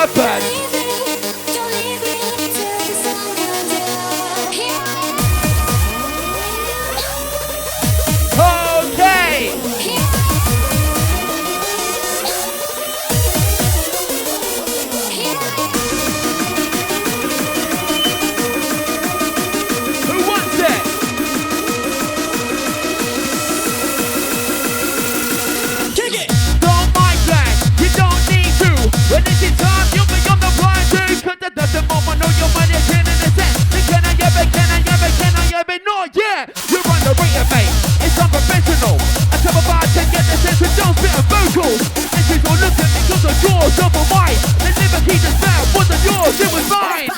happen. Okay. Who wants it? Kick it! Don't mind that, you don't need to. When it's your time, you'll be on the blind too. Cause the moment know your money can in the sense. Can I ever, not yet. You're underrated, mate. It's unprofessional. I tell my bar to get the sense of don't spit a vocals. And people look at me cause the jaws double mine. The liberty just found wasn't yours, it was mine.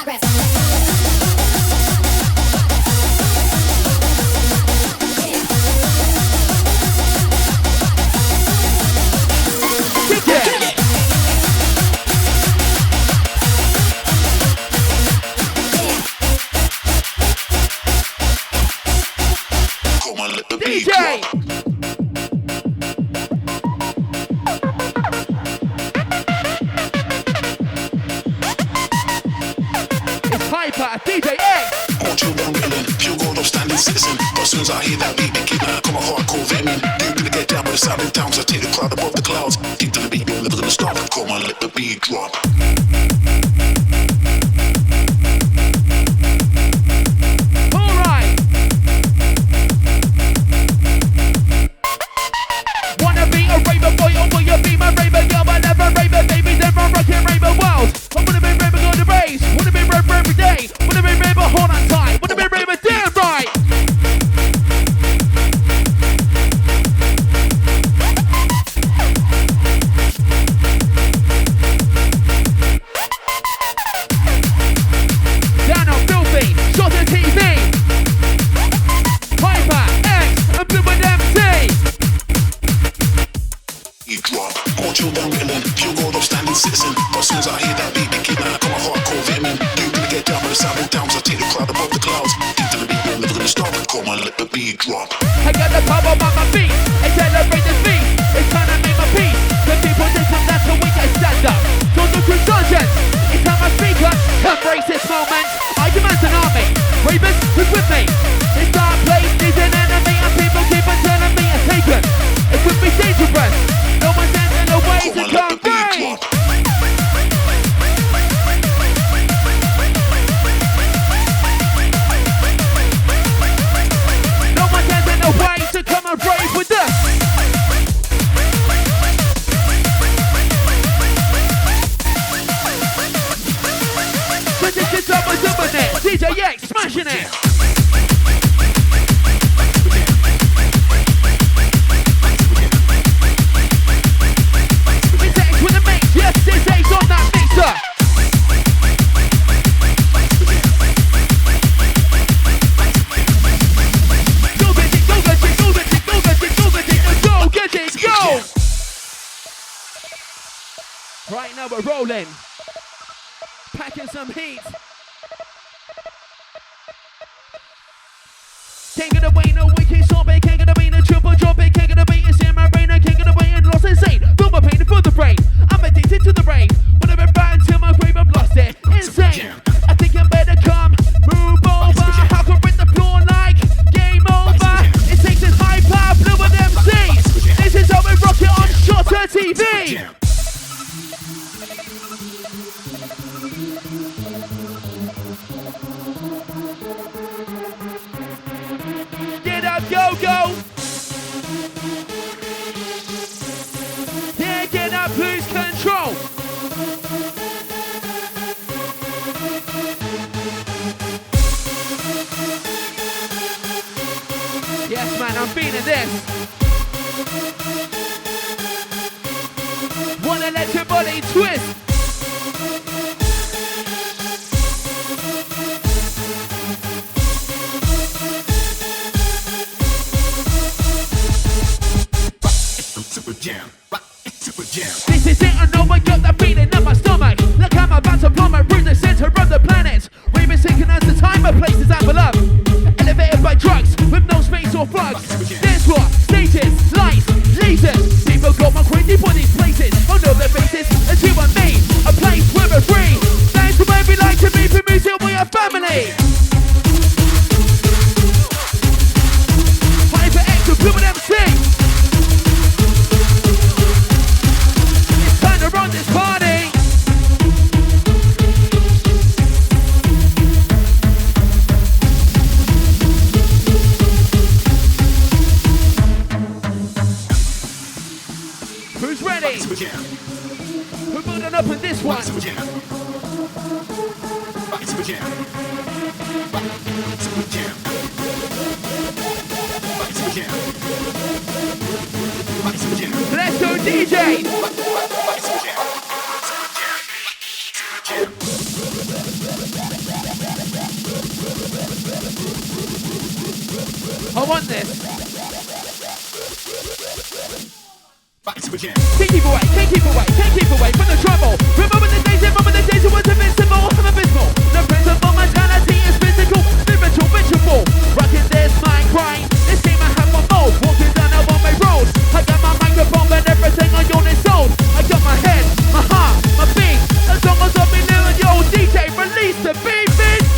DJ! It's Hyper, DJ X! All children willing, pure gold upstanding citizen. But as soon as I hear that beat, begin to come a hardcore veteran. You're gonna get down with the sounding towns. I take the crowd above the clouds. Deep to the beat, you're never gonna stop. Come on, let the beat drop. DJ X smashing it! It's X with the mix, yes, it's X on that mixer! Go get it, go get it, go get it, go get it, go get it, go get it, go! Right now we're rolling. Packing some heat. Can't get away, no way, can't stop it. Can't get away, no triple drop it. Can't get away, it's in my brain. I can't get away and lost insane. Feel my pain for the brain. I'm addicted to the brain. When I went back until my grave, I've lost it. Insane. I think I better come, move over. How can rip the floor like game over? It takes this high power, fluid MC. This is how we rock it on Shotta TV. Go, go! Yeah, get up, lose control! Yes, man, I'm feeling this. Wanna let your body twist? This is it, I know I got that feeling in my stomach. Look how I'm about to plummet through the center of the planet. We've been synchronized the time and places I love. Elevated by drugs with no space or plugs. Dance floor, stages, lights, lasers. People got my crazy for these places. I know their faces, until I made a place where Who's ready? We're moving up on this one. Let's go, DJ. I want this. Can't keep away, can't keep away, can't keep away from the trouble. Remember the days it was invincible. I'm abysmal. The principle mentality is physical, spiritual, ritual. Rocking this mind grind. This team I have my mode. Walking down a one-way road. I got my microphone and everything on your sold. I got my head, my heart, my beat. As long as I've been doing your DJ, release the beat, bitch.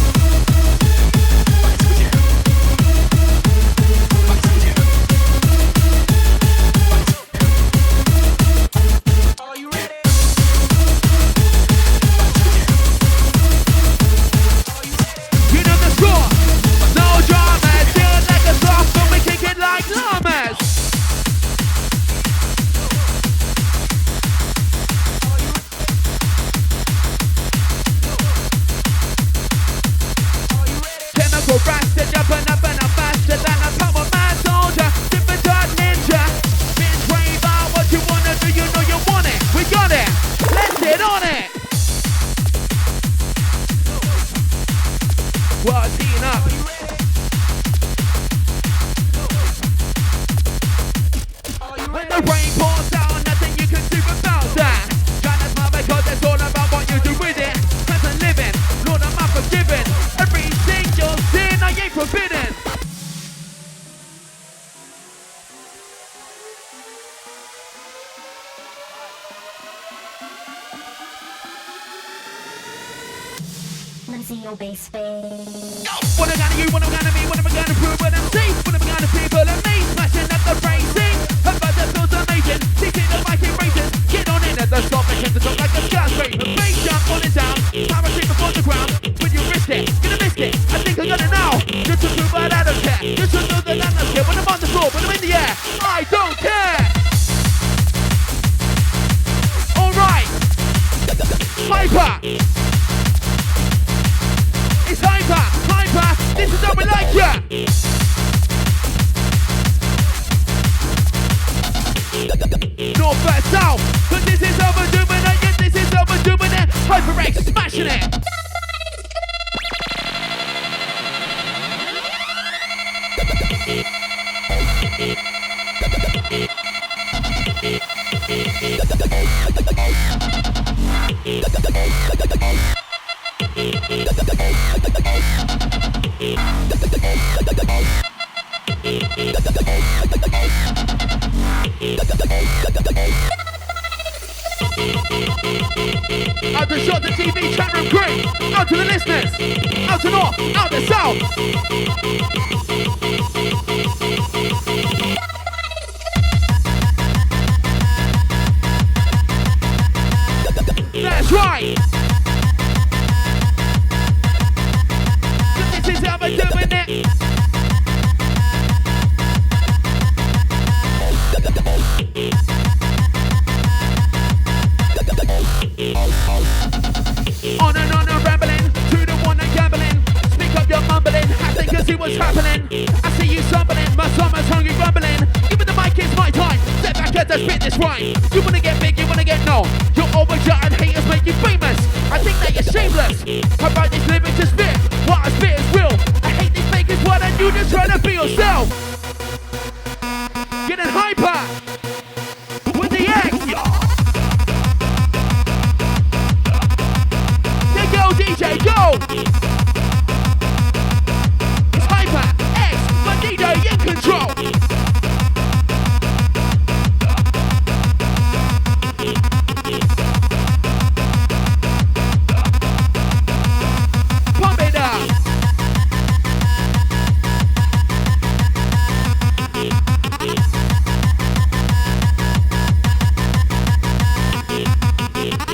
What am I gonna do, what am I gonna be, what am I gonna prove, what I'm saying, what am I gonna people and me, smashing up the racing, about the build amazing, seeking the mic and racing, get on in at the stop, and the top like a skyscraper, face jump, falling down, parachute before the ground, when you risk it, gonna miss it, I think I'm gonna know, just to prove that I don't care, just to know that I'm not scared, when I'm on the floor, when I'm in the air, I don't care. Alright, hyper. It's hyper, this is how we like ya! North versus south, but this is how we're doing it, yeah, this is how we're doing it, HyperX smashing it! Out to Shotta TV chat room crew, out to the listeners, out to north, out to south. That's right. This is how we're doing it. On and on and rambling, to the one and gambling. Speak up, you're mumbling, I think I see what's happening. I see you stumbling, my stomach's hungry rumbling. Give me the mic, it's my time, step back as I spit this rhyme. You wanna get big, you wanna get known. You're overshot and haters make you famous. I think that you're shameless. I write these lyrics to spit, what I spit is real. I hate these fakers, what I do, just try to be yourself. Getting hyper with the X. DJ, go! It's Hyper X, but DJ in control. Pump it up.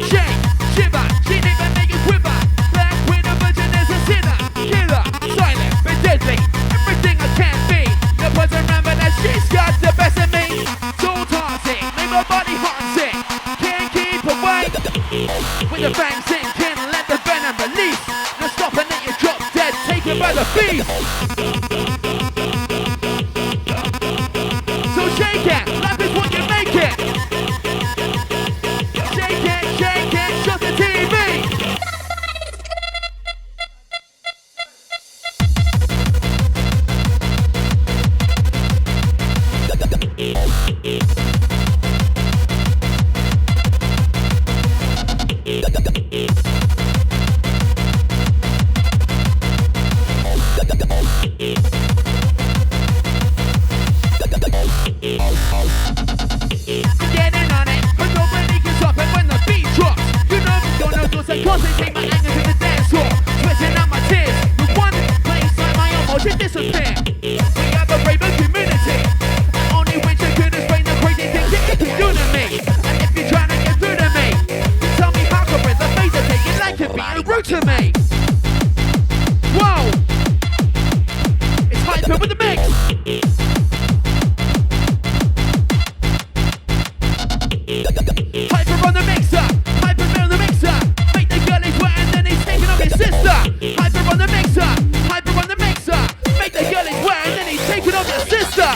Shake, shiver, she never make it quiver. Everything I can be. The person remember that she's got the best of me. So toxic, make my body hot. With the bang sinking, let the venom release. No stopping it, you drop dead, taken by the beast. So shake it, life is what you make it. Shake it, Shotta TV. Getting on it, but nobody can stop it when the beat drops. You know I'm gonna do some concentrate my anger to the dance floor. Sweating out my tears, the one place like my emotion disappear. We have a brave community. Only which I could explain the crazy things that you can do to me. And if you're trying to get through to me, then tell me how come the face of taking like to be a root to me. Whoa! It's hyper with the mix. Hyper on the mixer, hyper on the mixer. Make the girlies wet and then he's taking off his sister. Hyper on the mixer, hyper on the mixer. Make the girlies wet and then he's taking off your sister.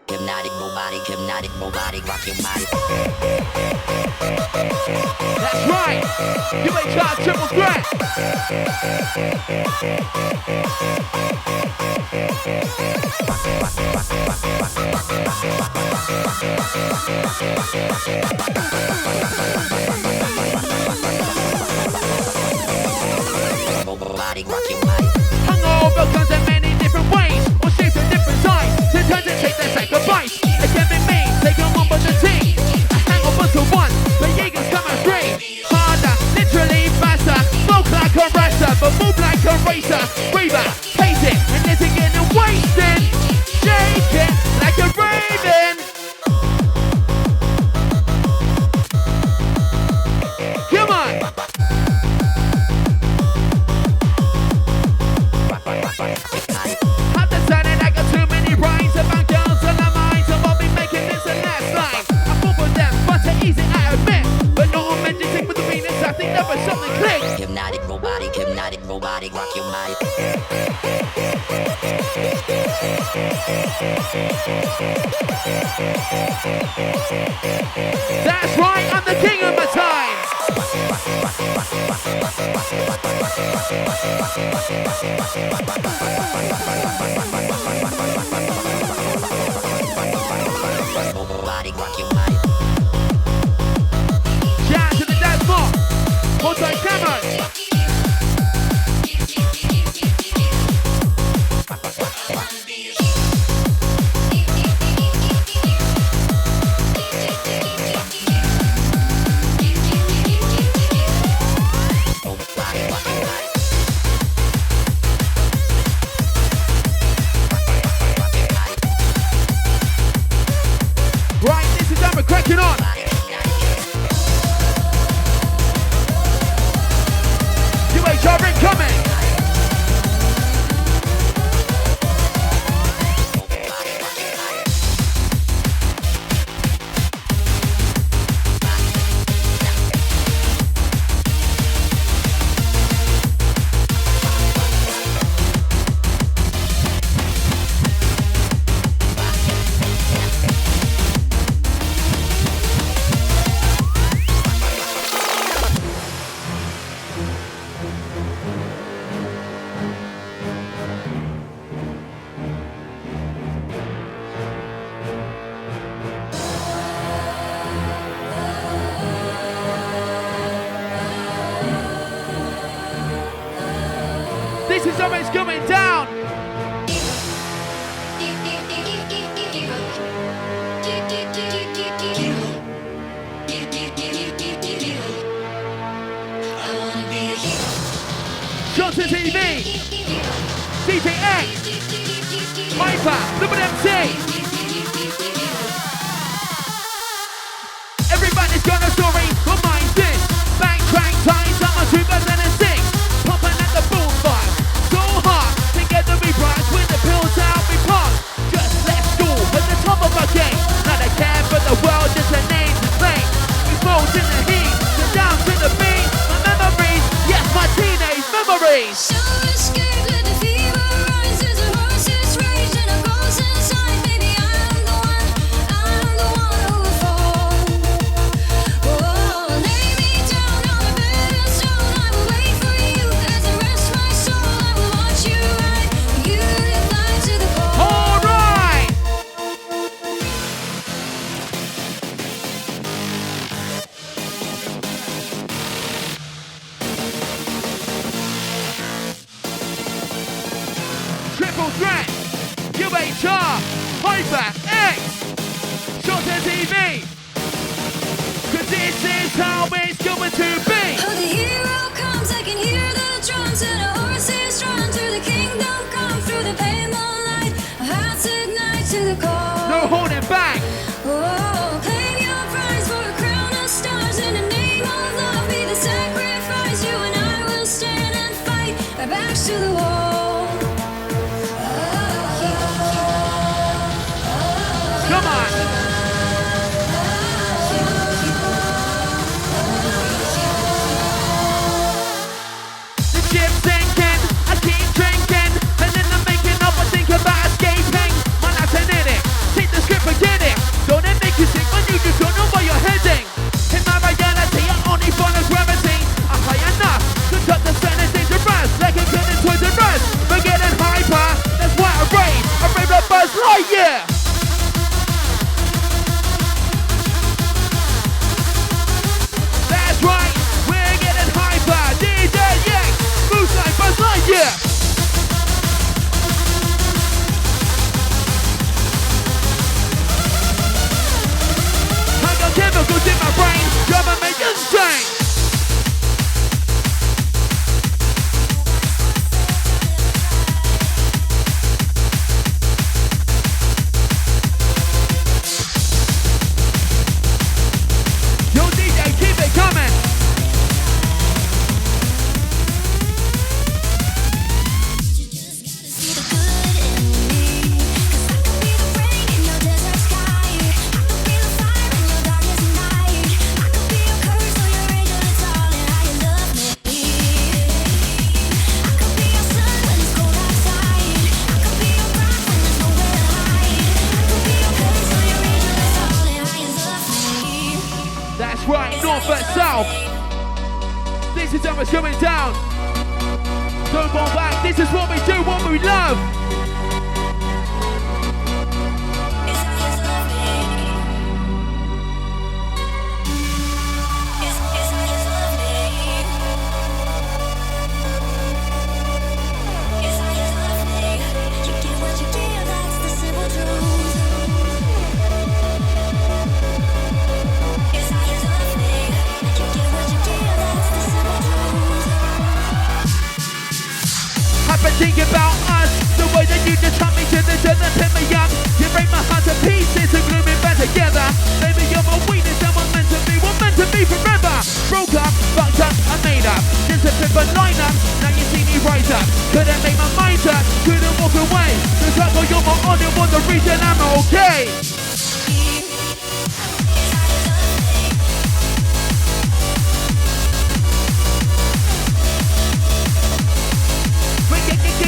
Hypnotic, robotic, rock your body. That's right. You ain't got triple threat. Robotic, rock your body. Hungover comes in many different ways, or shaped in different size. Sometimes it takes a sacrifice. It can be me, taking one for the team. A hangover to one, the Jaegers come and free. Harder, literally faster. Smoke like a racer, but move like a racer. Braver, pace it, and it's getting wasted. Shake it like a raven. Come on. I've decided I got too many rhymes about girls on my mind, so I'll be making this the last line. I fall for them, but they're easy, I admit. But not all men to take with the Venus, I think there was something click. Hypnotic, robotic, rock your body. That's right, I'm the king of my time. Robotic, rock your body. Shout out to the dance floor. Hold tight, Cameron. Right, this is how we're cracking on. UHR incoming. This is how it's going down. Shotta TV, CTX, Hyper, Double MC. Everybody's got a story, but mine's this. Backtrack time, summer 2006. Pumping at the bullfire, so hard. Together we rise with the pills out, we Hyper X Shotta TV. Cause this is how it's going to be. Oh, the hero comes, I can hear the drums and a horses run through the kingdom come through the pale moonlight. Hearts ignite to the core. No holding back. Oh, claim your prize for a crown of stars in the name of love. Be the sacrifice. You and I will stand and fight our backs to the wall. Come on. The ship's sinking, I keep drinking, and then I'm making up, I think about escaping. Man, that's an edit. Take the script and get it. Don't it make you sick when you just don't know where you're heading? In my reality, I only follow gravity. I'm high enough to touch the center dangerous, like a gun in Toys R Us. We're getting hyper, that's why I rave like Buzz Lightyear. That's right, we're getting hyper. DJ X, moves like Buzz Lightyear. I got chemicals in my brain, driving me insane. Yo, DJ, keep it coming. See the good in me, 'cause I could be the rain in your desert sky. I could be the fire in your darkest night. I could be your curse or your angel that's all and how you love me. I could be your sun when it's cold outside. I could be your rock when there's nowhere to hide. I could be your curse or your angel that's all and how you love me. That's right, north and south. This is how it's going down. Don't go back, this is what we do, what we love. It's how you love me. It's how you love me. It's how you love me. You get what you give, that's the simple truth. It's how you love me. You get what you give, that's the simple truth. I've been thinking about us, the way that you just cut me to the dirt and pin me up. You break my heart to pieces and glue me back together. Baby, you're my weakness and we're meant to be forever. Broke up, fucked up, I made up. Just a bit of a lineup, now you see me rise up. Couldn't make my mind up, couldn't walk away. The struggle, you're my only one, the reason I'm okay.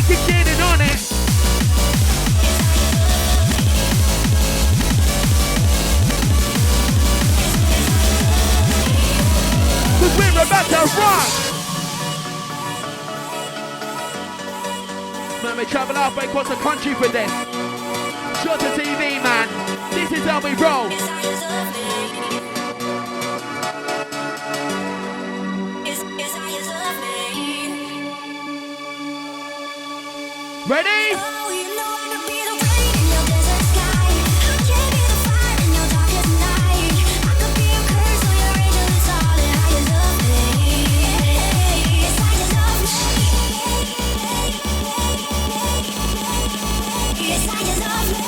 We're getting on it. Cause we're about to rock. Man, we travel halfway across the country for this. Shotta TV, man. This is how we roll. It's how you love me. It's how you love me. Ready? Oh, you know I could be the rain in your desert sky. I can be the fire in your darkest night. I could be your curse or your angel, it's all in how you love me. It's how you love me. It's how you love me.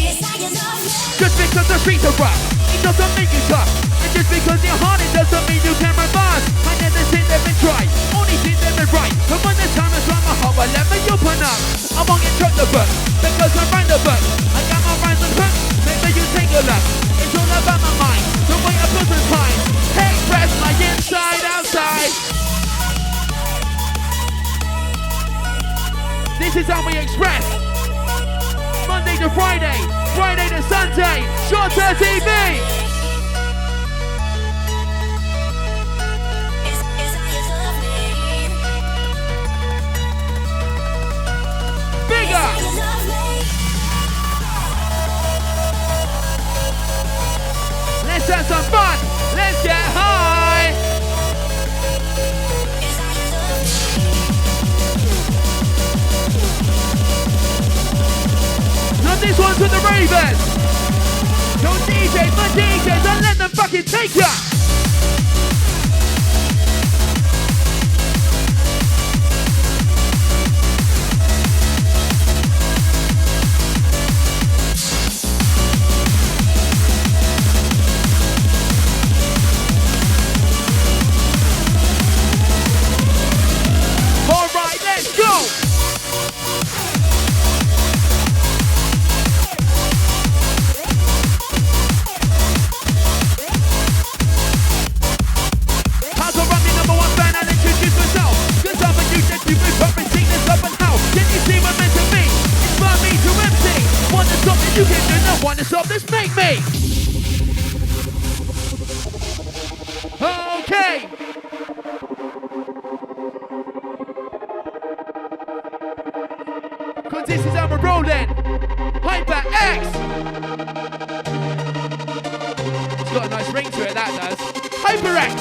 It's how you love me. Just because the streets are rough, it doesn't make you tough. And just because you're hard, it doesn't mean you can reverse. I never seen them and try, only seen them and right. But when the time is right, my heart will let me open up. I won't get truck the book, because I write the book. I got my rhymes and hooks, maybe you take a look. It's all about my mind, the way I put the time. Express my inside outside. This is how we express. Monday to Friday, Friday to Sunday, Shotta TV. It's how you love me. Bigger. It's how you love me. Let's have some fun. Let's get high. It's how you love me. ravers. Your DJs, my DJs, don't let them fucking take ya. Alright, let's go! How's I run the number one fan and introduce myself? Cause I'm a youth that you move up and sing this up and how? Can you see what meant to be? Inspire me to MC. Wanna stop this, you can do no. Wanna stop this, make me! Okay! Cause this is how we're rolling. Hyper X! It's got a nice ring to it, that does. Hyper X!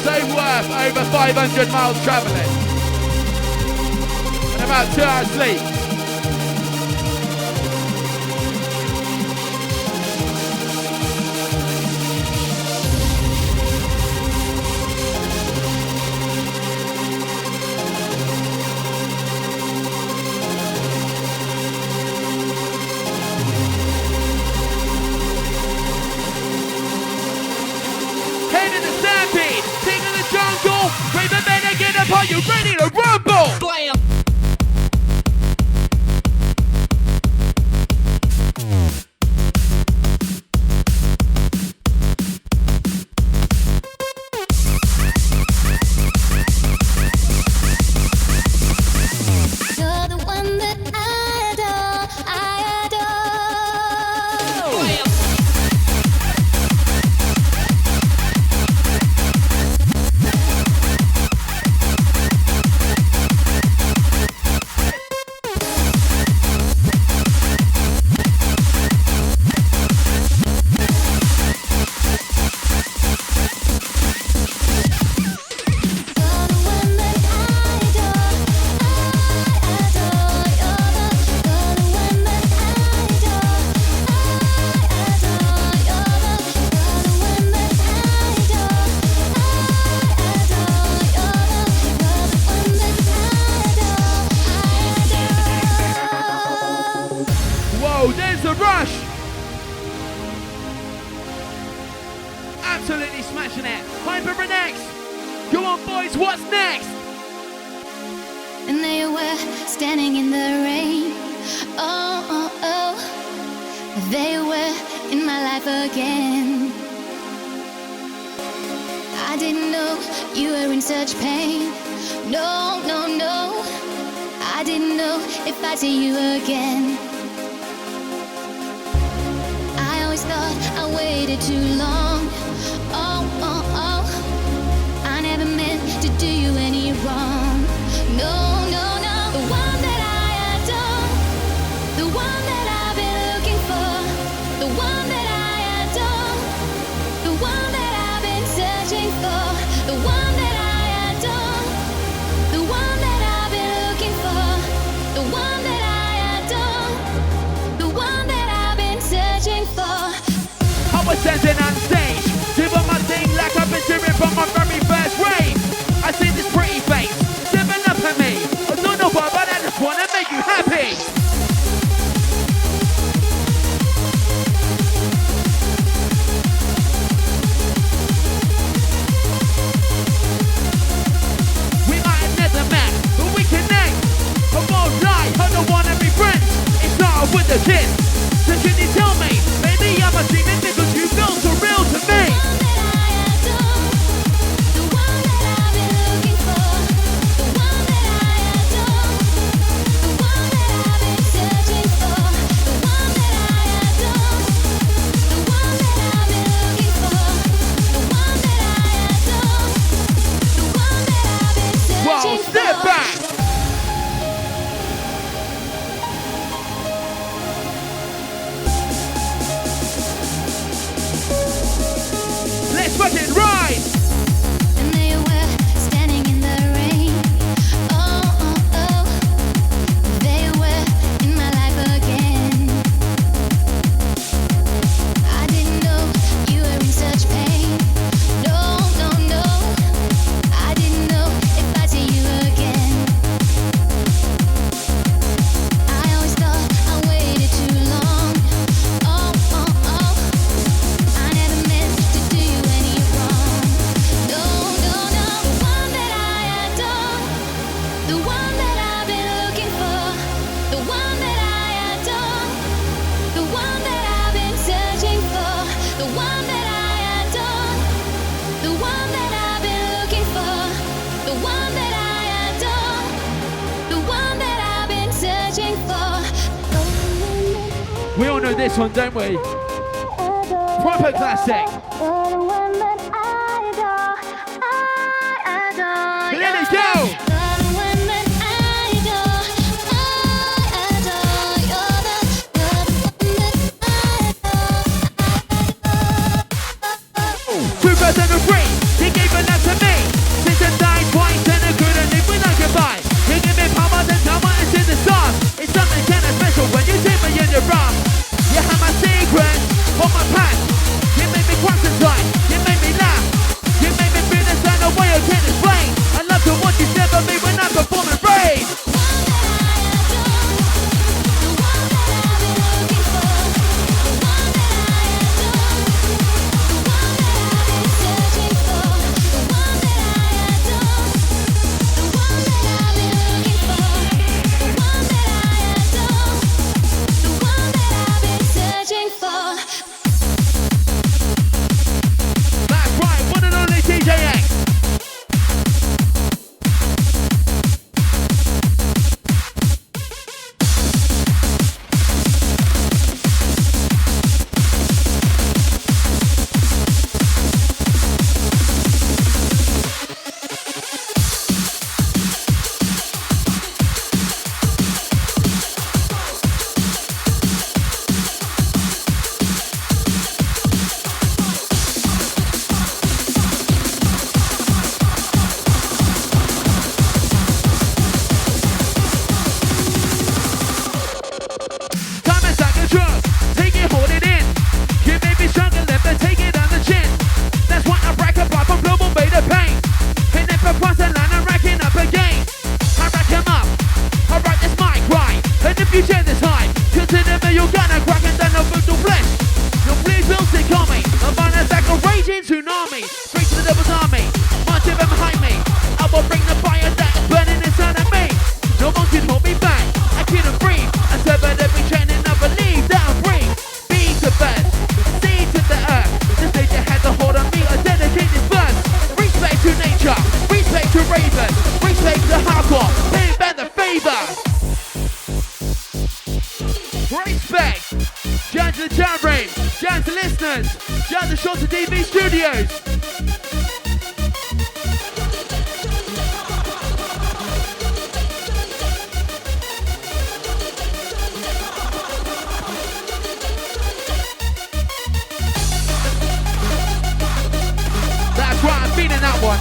So worth over 500 miles travelling. And about 2 hours sleep. Head in the stampede, king of the jungle. Raven men and get up, are you ready to rumble? Blam! You're the one that I adore, I adore. Blam! You're the one that I adore, I adore. You're the one that I adore, I adore. You're the one that I adore, I adore. You're the one that I adore, I adore. Whoa, there's the rush! Absolutely smashing it. Hyper and X! Come on, boys, what's next? And they were standing in the rain. Oh, oh, oh. They were in my life again. I didn't know you were in such pain. No, no, no. I didn't know if I'd see you again. I always thought I waited too long. Oh, oh, oh. I never meant to do you any wrong. No, no, no. The one that I adore, the one that I've been looking for, the one that I adore, the one that I've been searching for, the one that I adore, the one that I've been looking for, the one that I adore, the one that I've been searching for. I was standing on stage, doing my thing like I've been doing from my very first rave. I see this pretty face, stepping up at me. I don't know why, but I just wanna make you happy. We might have never met, but we connect. I won't lie, I don't wanna be friends. It started with a kiss. So can you tell me, maybe I'm a demon because you feel so real to this one, don't we? Proper classic. Let it go. He gave it up to me. Since I died twice and I couldn't live without goodbye. He gave me power and power into the stars. It's something kind of special when you take me in the wrong. You have my secrets for my past. You made me cross inside. You made me laugh. You made me feel inside a way I can't explain. I love to watch you step at me when I perform and rain. Shotta TV Studios. That's right, I'm feeling that one.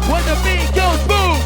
When the beat goes boom.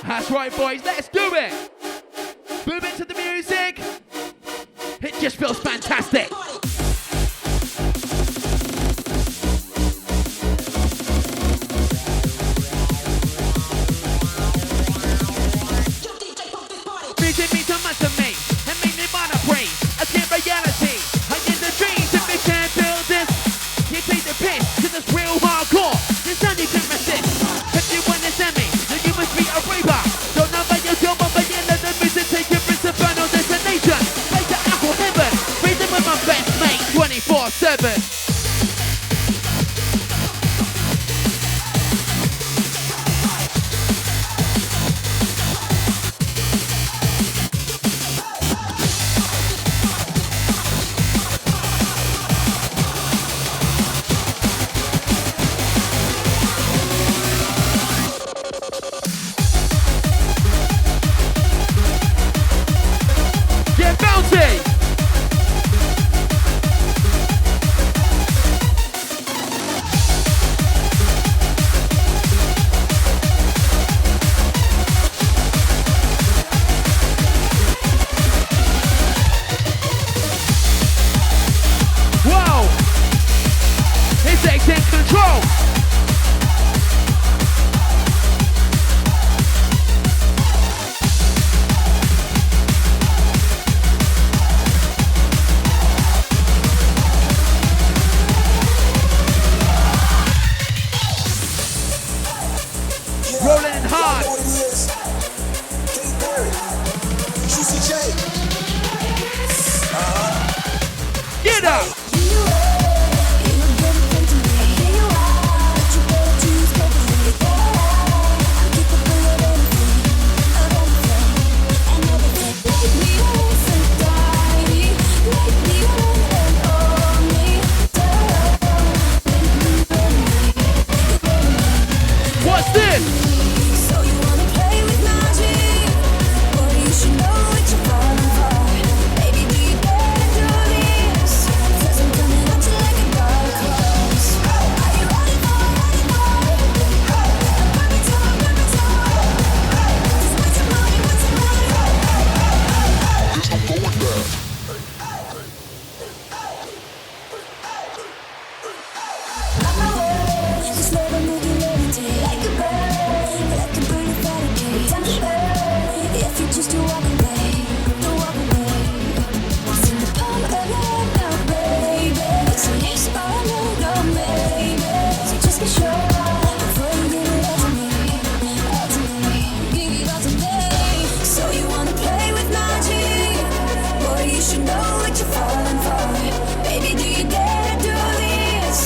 That's right, boys, let's do it! Move into the music! It just feels fantastic! Music means so much to me, it made me wanna breathe. I see reality, I get the dreams. If you can't feel this, you take the piss, cause it's real hardcore. There's none you can resist. If you want to send me, then you must be a reaper. Don't know about your job, but you let the music take you to final destination. Like the apple heaven, breathing with my best mate 24/7. up. What's this? So you wanna play with magic? Well, you should know what you're falling for. Baby, do you dare to do this? 'Cause I'm coming at you like a dark horse. Are you ready for it? Perfect time, perfect time. 'Cause what's your mind, what's your mind? There's no going back. Just let it move you levitate like a bird, like a bird without a cage. Time to burn if you choose to walk away, don't walk away. It's in the palm of your hand now, baby. So yes or no, no, maybe. So just be sure before you give it all to me, all to me, give it all to me. So you wanna play with magic? Boy, you should know what you're falling for. Baby, do you dare to do this?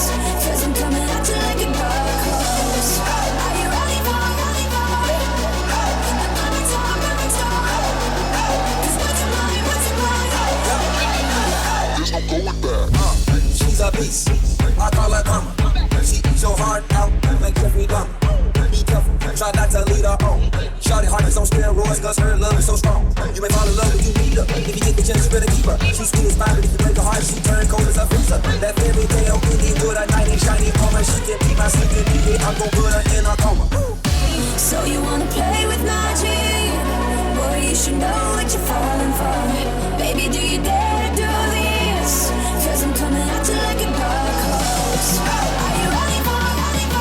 'Cause I'm coming at you like a dark horse. Are you ready for it? Perfect time, perfect time. 'Cause what's your mind, what's your mind? There's no going back. She's a beast, I call her karma. She eats your heart out like Jeffrey Dahmer. Be careful, try not to lead her on. Shawty heart is on steroids 'cause her love is so strong. You may fall in love if you need her. If you get the chance, you better keep her. She steals fine, but if you break her heart, she turn cold as a freezer. That fairy tale ending good at night and shiny armor. She can be my sleeping beauty. I'm gon' put her in a coma. So you wanna play with magic? Boy, you should know what you're falling for. Baby, do you dare to do this? 'Cause I'm coming at you like a dark horse. Are you ready for it?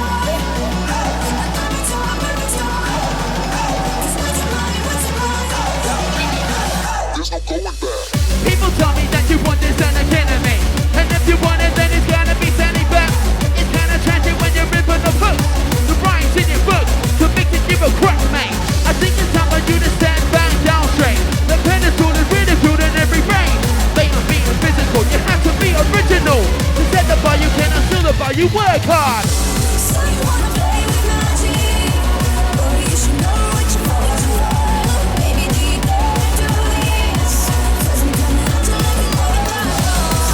Perfect time, perfect time. 'Cause what's your mind, what's your mind? There's no going back. People tell me that you want this and again of me. And if you want it, then it's gonna be standing back. It's kinda tragic when you're ripping the books. The rhymes in your book convicted you a crap, mate. I think it's time for you to stand back down straight. The pedestal is ridiculed in every brain. They are being physical, you have to be original. To set the bar, you cannot steal the bar, you work hard. So you wanna play with magic? Boy, you should know what you're falling for. Baby, do you dare to do this? 'Cause I'm coming at you like a dark horse.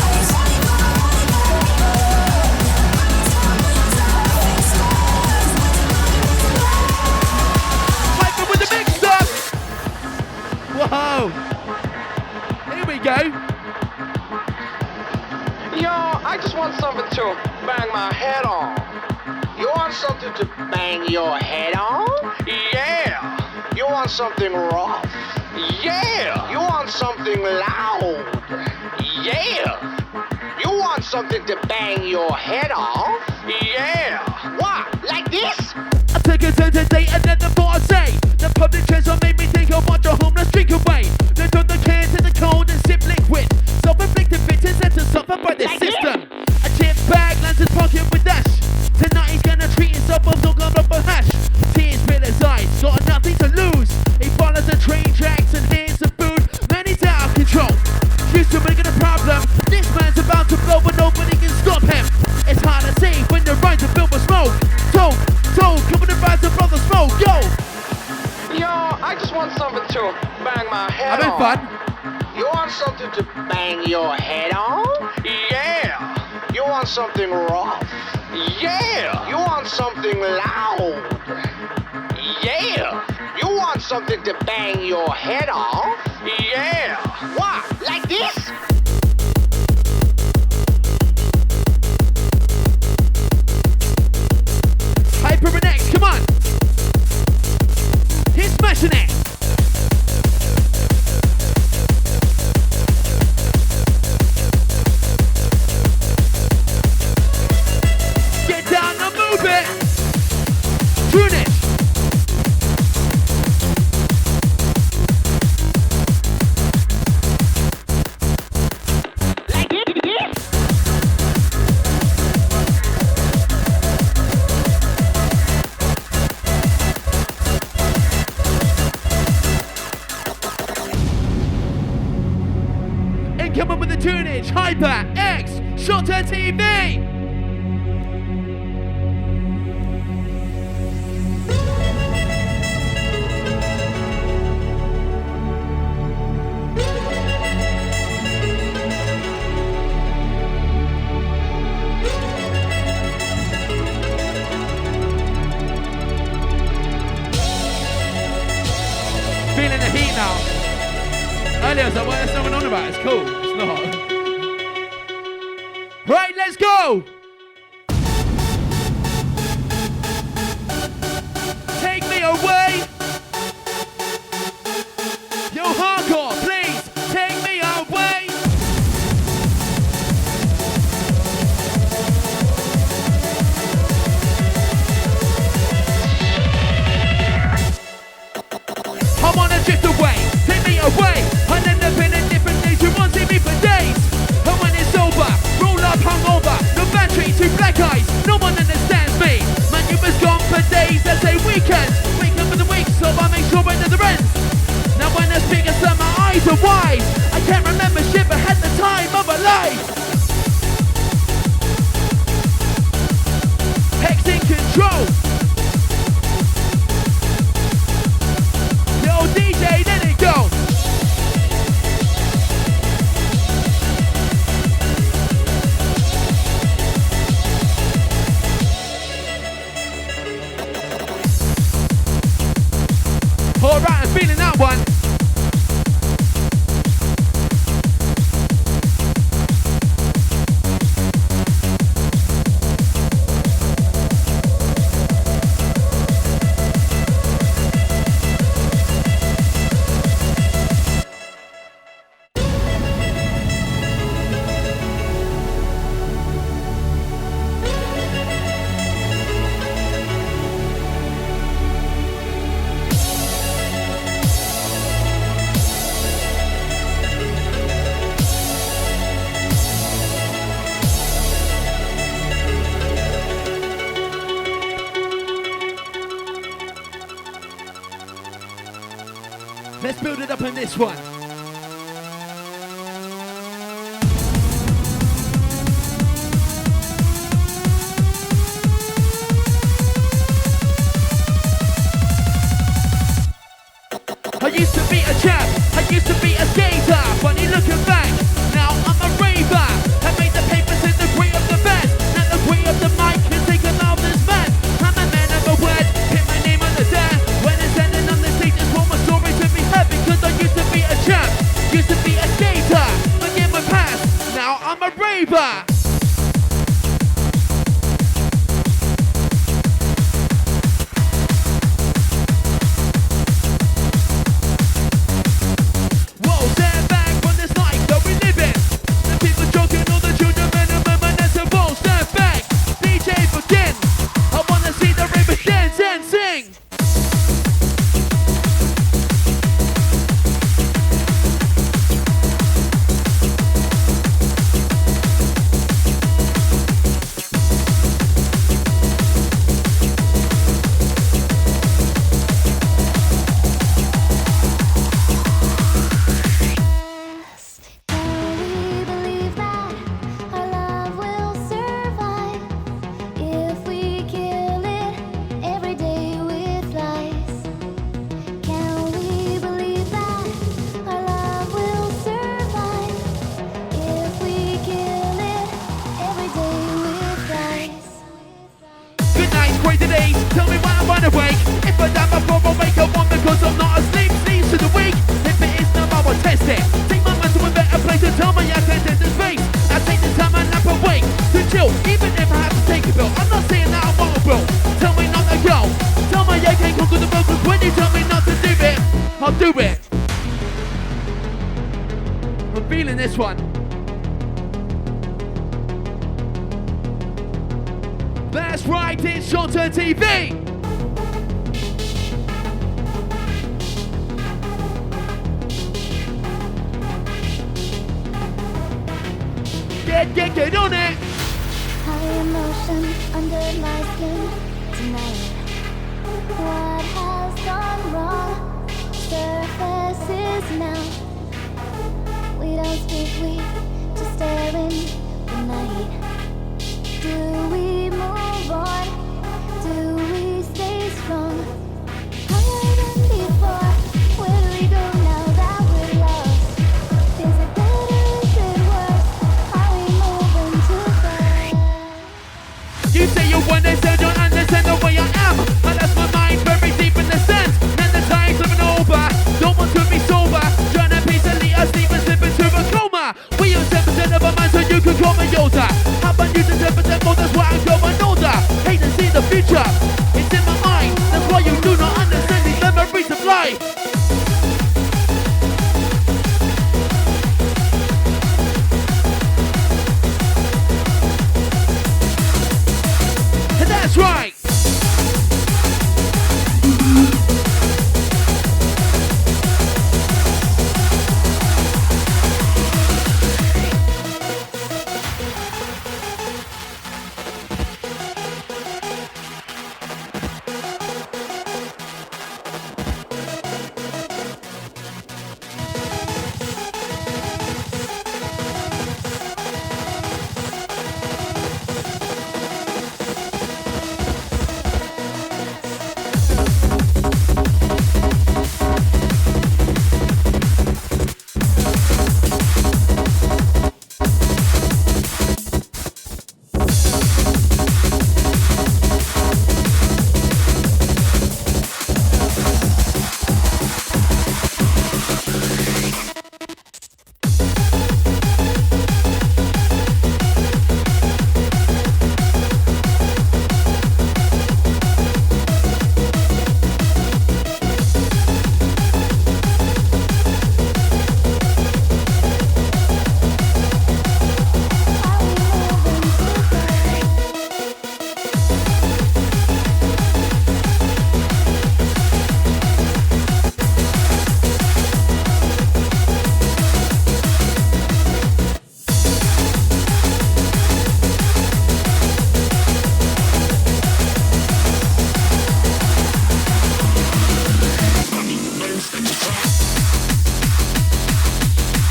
Are you ready for it? Hyper with the big stuff. Whoa. Here we go. Yo, I just want something to bang my head on. You want something to bang your head on? Yeah. You want something rough? Yeah. You want something loud? Yeah. You want something to bang your head on? Yeah. What? Like this? I took it to today and then the thought I say the public transport made me think I want a homeless drink away. They took the can to the cold and sip liquid. Self-inflicted bitters and to suffer by the system. A chip bag lands his pocket with dash. Tonight he's gonna treat himself up to gum up a hash. Tears fill his eyes, got nothing to lose. He follows the train tracks and hears the food. Man, he's out of control. Used to making a problem. This man's about to blow, but nobody can stop him. It's hard to see when you're right to build with smoke. Told, come on the rise to blow the smoke, yo! Yo, I just want something to bang my head Having on. fun. You want something to bang your head on? Yeah. You want something rough? Yeah. You want something loud? Yeah. You want something to bang your head on? Yeah. What? Like this? Hyper and X, come on! He's smashing it! Get down and move it! Tune it! coming with the tunage. Hyper X Shotta TV. Feeling the heat now. Earlier I was like, well, that's not going on about. It's cool. It's not. Right, let's go. Take me away. Yo, hardcore, please take me away. I wanna drift away, take me away. I'll end up in a different place, you won't see me for days. And when it's over, roll up hungover. No battery, two black eyes, no one understands me. Man, you was gone for days, I say weekends. Wake up for the week, so I make sure it never ends. Now when I speak, I said my eyes are wide. I can't remember shit, but had the time of my life. Hex in control. Yo, DJ, let it go. Alright, I'm feeling that one. Let's build it up on this one. I used to be a chap, I used to be a skater. Funny looking back, now I'm a raver. I made the papers in the degree of the best. Now the degree of the mic can take a laugh this man. I'm a man of a word, hit my name on the dare. When it's standing on the stage, just want my story to be heard. Because I used to be a champ, used to be a skater. Forget my past, now I'm a raver. Whoa, stand back from this life that we live in. The people joking, all the children, men and women, and so whoa, stand back. DJ begin. I wanna see the ravers dance and sing. Can we believe that our love will survive if we kill it every day with lies? Can we believe that our love will survive if we kill it every day with lies? Good night, crazy days. Tell me why I'm wide awake. If I die before I wake up, one because I'm not asleep. Sleeps to the weak. If it is not, I will test it. Take my mind to a better place and tell me I can test the space. I take the time and nap awake to chill, even if I have to take a pill. I'm not saying that I won't, bro. Tell me not to go. Tell me I can't conquer the world, 'cause when you tell me not to do it, I'll do it. I'm feeling this one. That's right, it's Shotta TV. Get on it. High emotion under my skin tonight. What has gone wrong surfaces now. We else did we to stare in the night? Do we move on? Do we stay strong? Higher than before. Where do we go now that we're lost? Is it better? Is it worse? Are we moving too fast? You say you understand, don't understand the way I am. I left my mind very deep in the sense. And the time's living over. Don't want to be sober. Trying to peacefully asleep and slip into a coma. We use 10% of our mind so you can call me Yoda. How about using 10% more? That's why I'm growing older. Hate to see the future. It's in my mind. That's why you do not understand these memories of life. And that's right.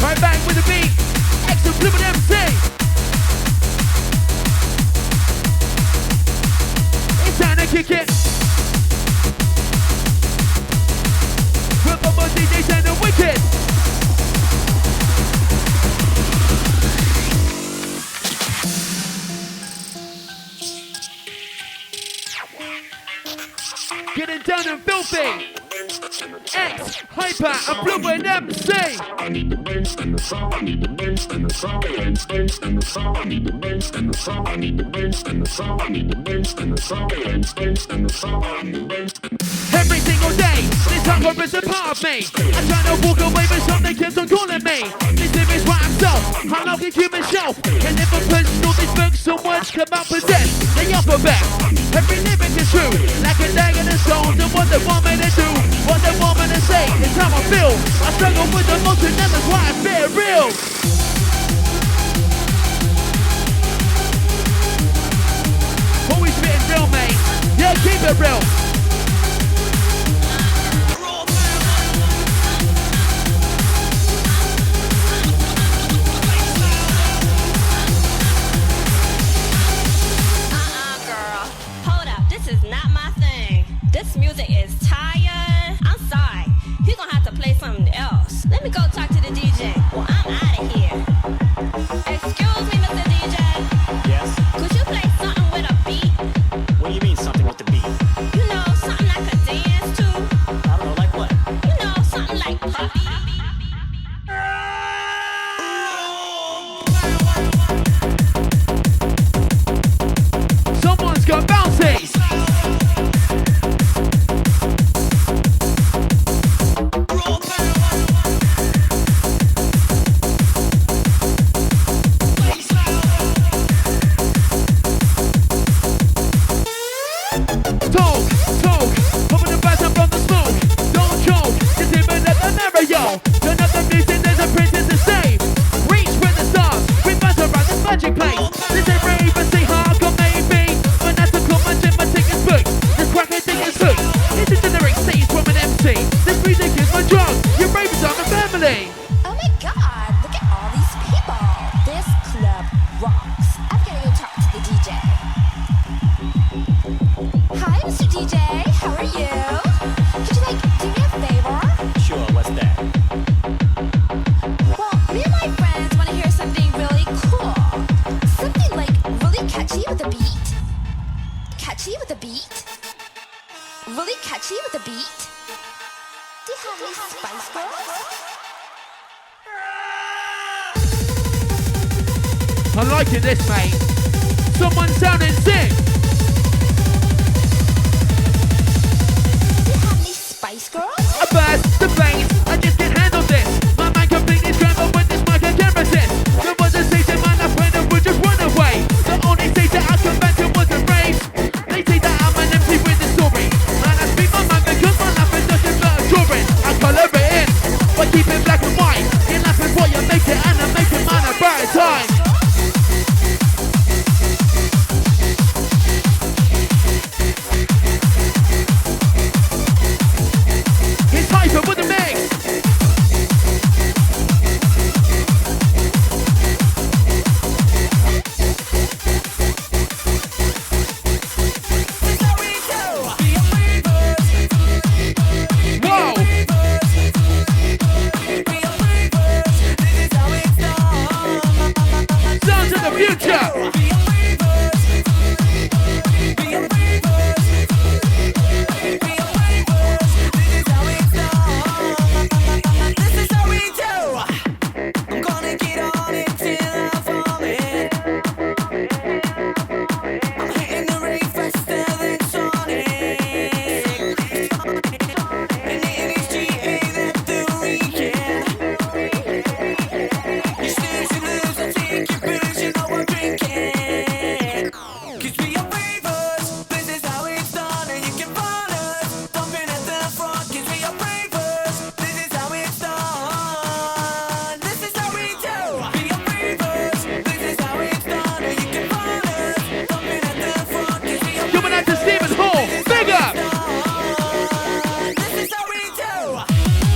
Right back with the beat. Extra flippin' MC. It's time to kick it. Whip up on DJs and the wicked. Getting down and filthy. X, Hyper, and Blueprint MC. Every single day, this hunger is a part of me. I try to walk away, but something keeps on calling me. This image by himself, how long can human shelf? And if a person all these books, so much come out possess the alphabet. Every lyric is true, like a dagger in the stone. And what they want me to do, what they want me to say, it's how I feel. I struggle with emotion, and that's why I feel real. Always spitting real, mate. Yeah, keep it real. Girl, hold up, this is not my thing. This music is tired. I'm sorry, you're gonna have to play something else. Let me go talk to the DJ. Well, I'm out of here. Excuse me, Mr. DJ. Yes? Could you play something with a beat? What do you mean, something with the beat? You know, something I could dance to. I don't know, like what? You know, something like Puppy. Someone's got bouncy. Talk, open the bass and blow the smoke. Don't choke, just even at the scenario. Turn up the music, there's a princess to save. Reach for the stars, we buzz around this magic place. This ain't rave, but say hardcore maybe. But that's a cool much in my ticket's book. This crack I think is hooked. It's a generic stage from an MC. This music is my drug, your rave is on the family. Oh my god, look at all I'm liking this, mate. Someone sounding sick. You have any Spice Girls? I burst the bass, I just can't handle this. My mind completely scrambled with this mic I can't resist. There was a station man I prayed and would just run away. The only stage that I come back to was the rave. They say that I'm an MC with the story. And I speak my mind because my life is nothing but a drawing. I colour it in, but keep it black and white. You're laughing what you make it and I'm making mine a brighter time. It's hyper with the mix. Whoa! Sounds of the future. Coming out to Stevens Hall, big up!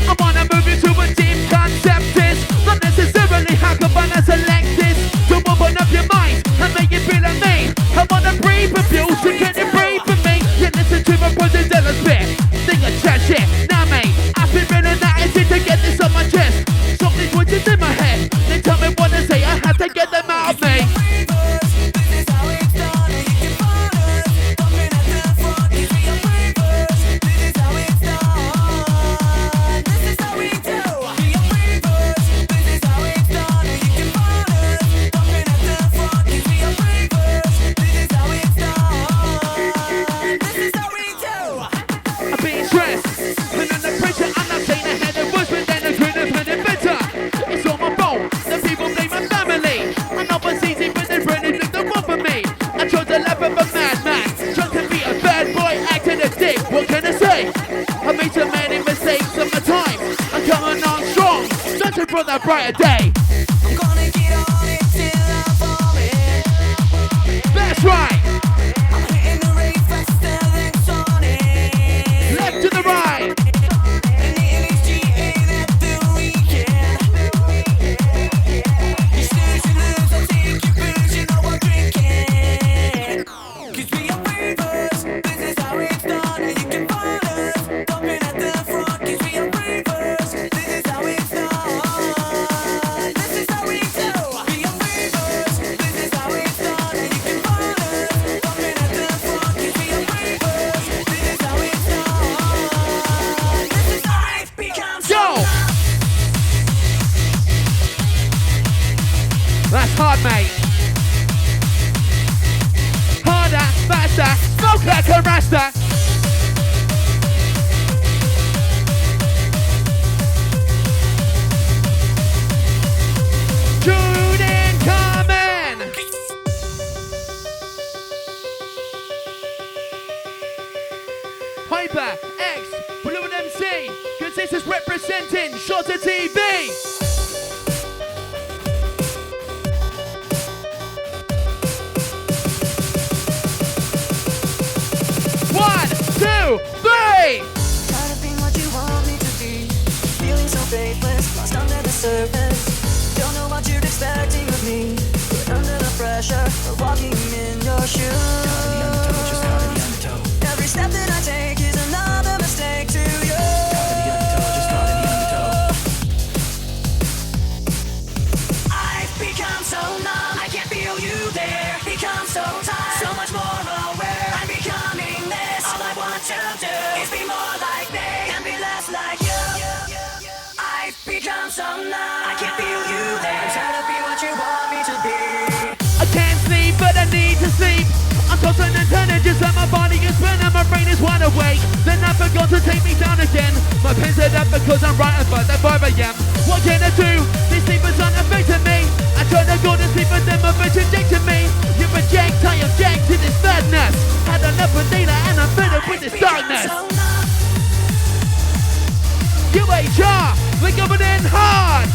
I wanna move you to a deep concept is not necessarily hackable as a Lexus. To open up your mind and make it feel like me. I wanna breathe with you, so can you breathe with me? You listen to my project and a spit. Think of chat shit, now mate, I've been running that shit to get this on my chest. So these voices in my head, they tell me what to say, I have to get them out of me. I'm being stressed, and under pressure, I'm not saying I had it worse, but then I could have had it better. It's all my fault, the people blame my family. I know what's easy, but they're running with the one for me. I chose the life of a madman, trying to be a bad boy, acting a dick. What can I say? I made so many mistakes of my time. I'm coming on strong, searching for that brighter day. I'm gonna get on it till I'm falling. That's right, I'm hitting the rate faster than Sonic. left to the right. And it is GA that the weekend. You snooze, you lose, I'll take your booze, you know I'm drinking. 'Cause we are ravers, this is how it's done. And you can find us, bumping at the front. 'Cause we are ravers, this is how it's done. This is how we do. We are ravers, this is how it's done. And you can find us, bumping at the front. 'Cause we are ravers, this is how it's done. This is how it's become so. Yo! That's hard, mate. Harder, faster, smoke like a rasta. Tune in, coming. Hyper X Blue and MC, cause this is representing Shotta TV. One, two, three. Tired of being what you want me to be. Feeling so faithless, lost under the surface. Don't know what you're expecting of me. But under the pressure of walking in your shoes. Every step that I take is another mistake to you. I've become so numb, I can't feel you there. Become so tired, so much more aware. I'm becoming this. All I want to do is be more like me and be less like you. I've become so numb, I can't feel you there. I'm trying to be what you want me to be. to sleep. I'm tossing and turning just like my body is burning. My brain is wide awake. Then I forgot to take me down again. My pen's head up because I'm writing but at 5 a.m. What can I do? These sleepers aren't affecting me. I try to go to sleep but then my bitch injected me. You reject, I object to this madness. Had enough of data and I'm fed up with this darkness. UHR, we're coming in hard.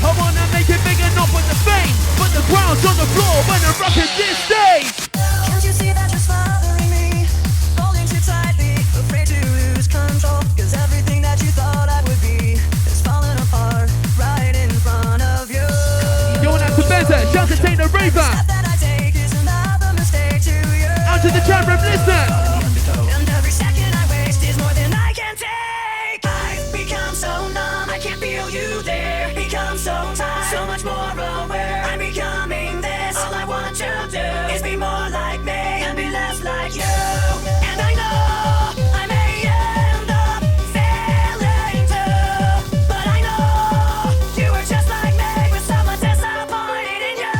I wanna make it big enough with the fame, but the ground's on the floor when I'm rocking this stage. Can't you see that you're smothering me? Holding too tightly, afraid to lose control. Cause everything that you thought I would be is falling apart right in front of you. Going out to Beza, shout to Taylor Raver. Step that I take is another mistake to you. Out to the chat room, listen. And every second I waste is more than I can take. I've become so numb, I can't feel you there. Become so tired, so much more aware. I'm becoming this. All I want to do is be more like me and be less like you. And I know I may end up failing too, but I know you were just like me with someone disappointed in you.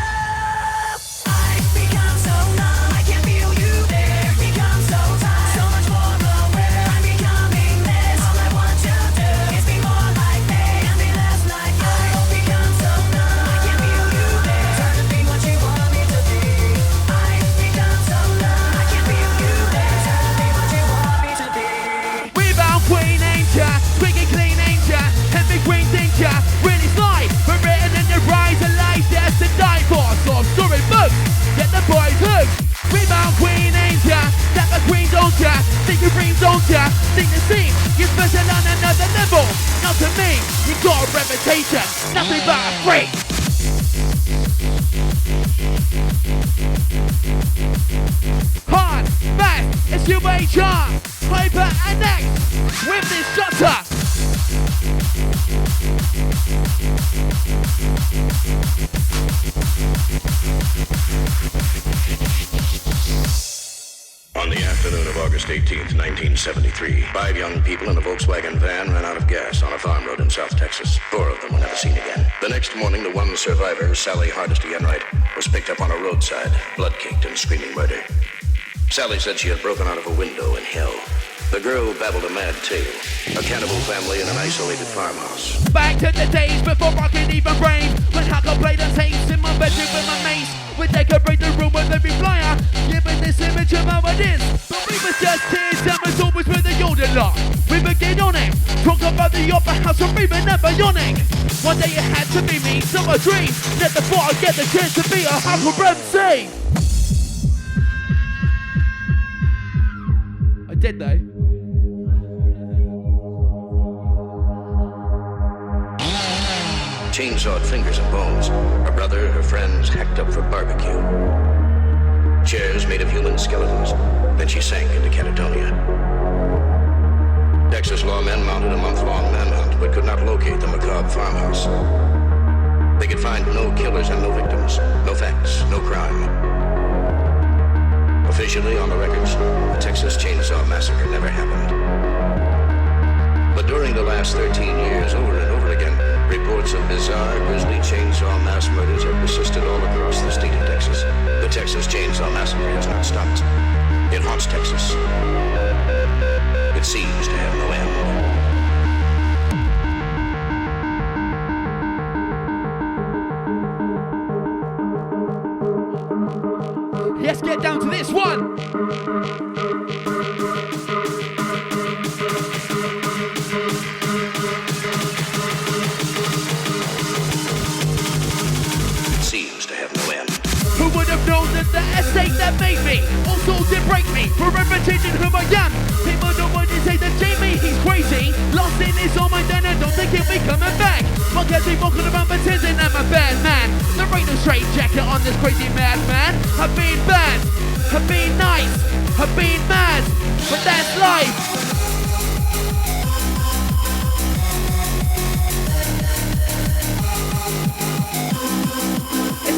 I've become so numb, I can't feel you there. Become so tired, so much more aware. I'm becoming this. All I want to do is be more like me and be less like you. I've become so numb, I can't feel you there. Try to be what you want me to be. I've become so numb, I can't feel you there. Try to be what you want me to be. Rebound queen angel, squeaky clean angel, heavy green danger, really slide, but written in your eyes and lies there's to die for. Soft story books, get the boys hooked. Rebound queen angel, that the queen don't ya, think your dreams don't ya, think the scene, you're special on another level. Not to me, you got a reputation, nothing but a freak. Hard, fast, it's UHR, Hyper and next, with this Shotta. On the afternoon of August 18th, 1973, 5 young people in a Volkswagen van ran out of gas on a farm road in South Texas. 4 of them were never seen again. The next morning, the one survivor, Sally Hardesty Enright, was picked up on a roadside, blood-caked and screaming murder. Sally said she had broken out of a window in hell. The girl babbled a mad tale, a cannibal family in an isolated farmhouse. Back to the days before I could even brave, when Hako played and tapes in my bedroom with my mates. We decorate the room with every flyer, giving this image of how it is. But we was just tears and was always with the Yoda lot. We would get on it, talk about the opera house and we were never yawning. One day it had to be me, so I dreamed that before I get the chance to be a Hako MC. I did though. Chainsawed fingers and bones. Her brother, her friends hacked up for barbecue. Chairs made of human skeletons. Then she sank into catatonia. Texas lawmen mounted a month-long manhunt but could not locate the macabre farmhouse. They could find no killers and no victims, no facts, no crime. Officially on the records, the Texas Chainsaw Massacre never happened. But during the last 13 years, over and over again, reports of bizarre, grisly chainsaw mass murders have persisted all across the state of Texas. The Texas Chainsaw Massacre has not stopped. It haunts Texas. It seems to have no end. Let's get down to this one. Who would have known that the essay that made me also did break me, forever changing who I am? People don't want to say that Jamie, he's crazy, lost in his own mind and I don't think he'll be coming back. Why can't they walking around pretending I'm a bad man? There ain't no straight jacket on this crazy madman. I've been bad, I've been nice, I've been mad, but that's life.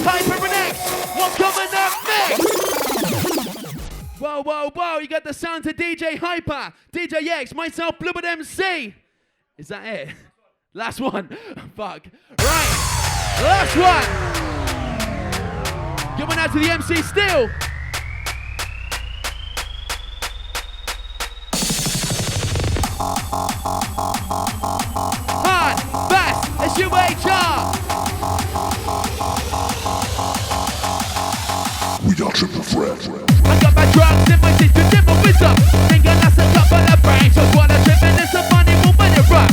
Hyper and X, what's coming up next? Well, Whoa, whoa, whoa. You got the sound to DJ Hyper, DJ X, myself, Bluebird MC. Is that it? Last one. Fuck. Right. Last one. Giving out to the MC still. Hard, fast, SUHR. We got triple threat. I got my drugs in my system, in my wisdom. Ain't gonna last a couple of brains. Just wanna trip and it's a funny move when it rock.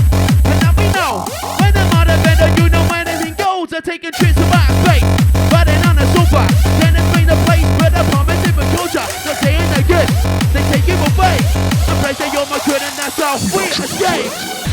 And now we know, when I'm out of bed, you know anything goes. I'm taking trips to my face, riding on a sofa. Can't explain the place, but I promise it for culture. So they ain't no good, they take you away. I'm praising you're my good and that's how we escape.